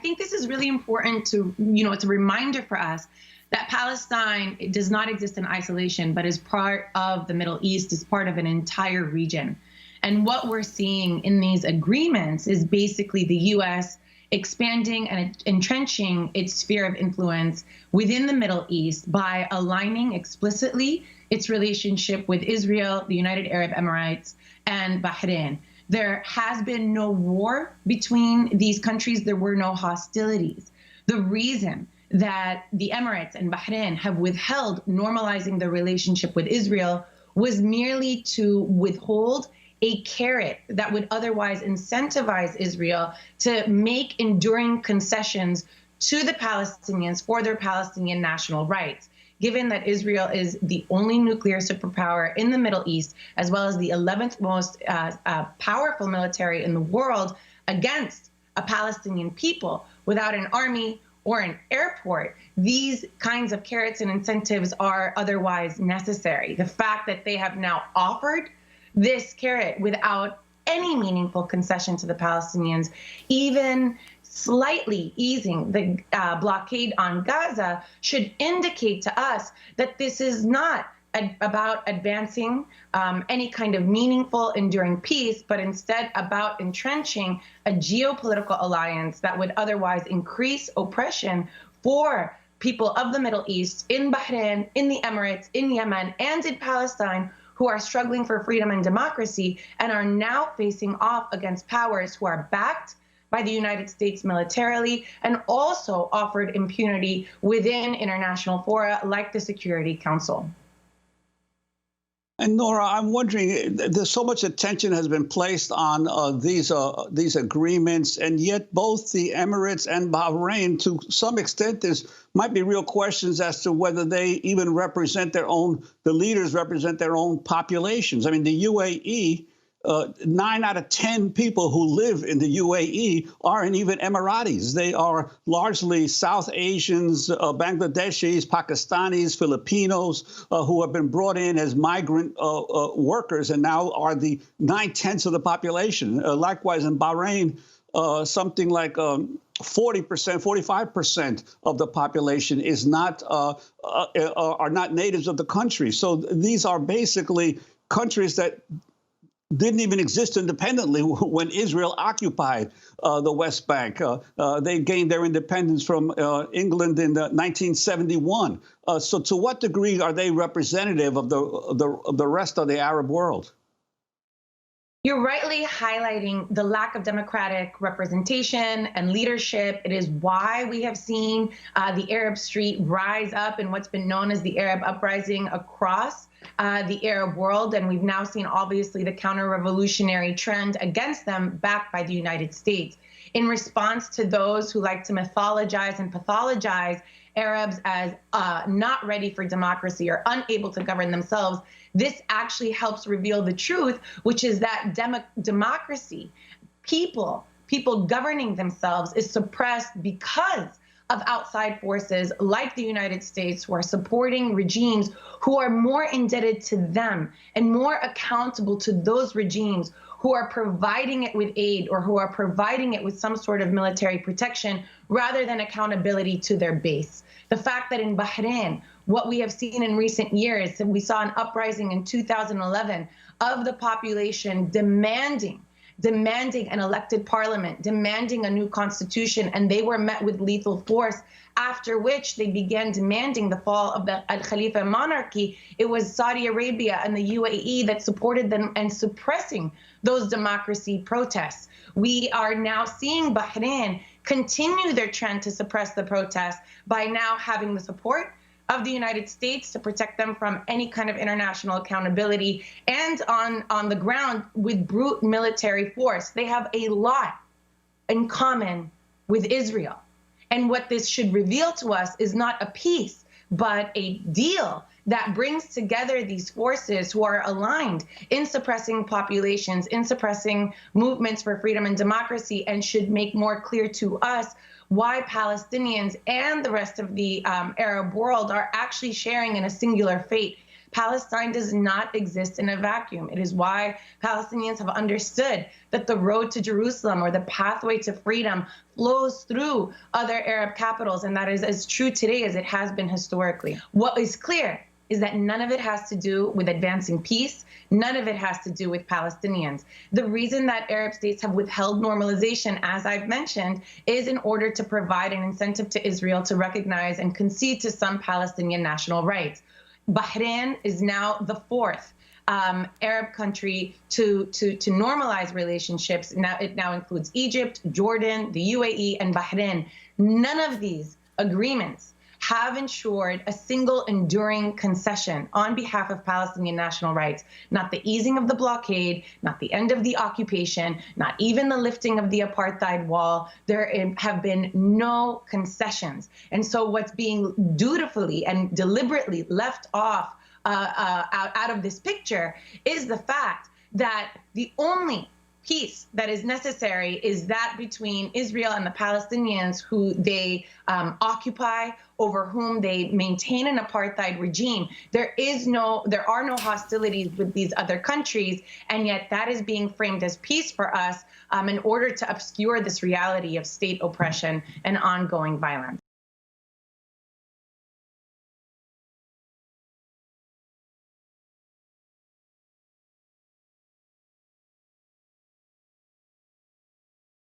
think this is really important to, it's a reminder for us that Palestine does not exist in isolation, but is part of the Middle East, is part of an entire region. And what we're seeing in these agreements is basically the U.S. expanding and entrenching its sphere of influence within the Middle East by aligning explicitly its relationship with Israel, the United Arab Emirates, and Bahrain. There has been no war between these countries. There were no hostilities. The reason that the Emirates and Bahrain have withheld normalizing their relationship with Israel was merely to withhold a carrot that would otherwise incentivize Israel to make enduring concessions to the Palestinians for their Palestinian national rights. Given that Israel is the only nuclear superpower in the Middle East, as well as the 11th most powerful military in the world, against a Palestinian people without an army or an airport, these kinds of carrots and incentives are otherwise necessary. The fact that they have now offered this carrot without any meaningful concession to the Palestinians, even slightly easing the blockade on Gaza, should indicate to us that this is not about advancing any kind of meaningful, enduring peace, but instead about entrenching a geopolitical alliance that would otherwise increase oppression for people of the Middle East, in Bahrain, in the Emirates, in Yemen, and in Palestine, who are struggling for freedom and democracy and are now facing off against powers who are backed by the United States militarily and also offered impunity within international fora like the Security Council. And Noura, I'm wondering, there's so much attention has been placed on these agreements, and yet both the Emirates and Bahrain, to some extent, might be real questions as to whether they even represent the leaders represent their own populations. I mean, the UAE, 9 out of 10 people who live in the UAE aren't even Emiratis. They are largely South Asians, Bangladeshis, Pakistanis, Filipinos, who have been brought in as migrant workers and now are the 9/10 of the population. Likewise, in Bahrain, something like 40%, 45% of the population is are not natives of the country. So these are basically countries that didn't even exist independently when Israel occupied the West Bank. They gained their independence from England in 1971. So to what degree are they representative of the rest of the Arab world? You're rightly highlighting the lack of democratic representation and leadership. It is why we have seen the Arab street rise up in what's been known as the Arab uprising across the Arab world. And we've now seen, obviously, the counter-revolutionary trend against them backed by the United States. In response to those who like to mythologize and pathologize Arabs as not ready for democracy or unable to govern themselves, this actually helps reveal the truth, which is that democracy, people governing themselves, is suppressed because of outside forces like the United States, who are supporting regimes who are more indebted to them and more accountable to those regimes who are providing it with aid or who are providing it with some sort of military protection rather than accountability to their base. The fact that in Bahrain, what we have seen in recent years, we saw an uprising in 2011 of the population demanding an elected parliament, demanding a new constitution, and they were met with lethal force, after which they began demanding the fall of the Al-Khalifa monarchy. It was Saudi Arabia and the UAE that supported them and suppressing those democracy protests. We are now seeing Bahrain continue their trend to suppress the protests by now having the support of the United States to protect them from any kind of international accountability, and on the ground with brute military force. They have a lot in common with Israel. And what this should reveal to us is not a peace, but a deal that brings together these forces who are aligned in suppressing populations, in suppressing movements for freedom and democracy, and should make more clear to us why Palestinians and the rest of the Arab world are actually sharing in a singular fate Palestine does not exist in a vacuum. It is why Palestinians have understood that the road to Jerusalem, or the pathway to freedom, flows through other Arab capitals, and that is as true today as it has been historically. What is clear is that none of it has to do with advancing peace. None of it has to do with Palestinians. The reason that Arab states have withheld normalization, as I've mentioned, is in order to provide an incentive to Israel to recognize and concede to some Palestinian national rights. Bahrain is now the fourth Arab country to normalize relationships. Now it now includes Egypt, Jordan, the UAE, and Bahrain. None of these agreements have ensured a single enduring concession on behalf of Palestinian national rights. Not the easing of the blockade, not the end of the occupation, not even the lifting of the apartheid wall. There have been no concessions. And so what's being dutifully and deliberately left off out of this picture is the fact that the only peace that is necessary is that between Israel and the Palestinians, who they occupy, over whom they maintain an apartheid regime. There are no hostilities with these other countries, and yet that is being framed as peace for us in order to obscure this reality of state oppression and ongoing violence.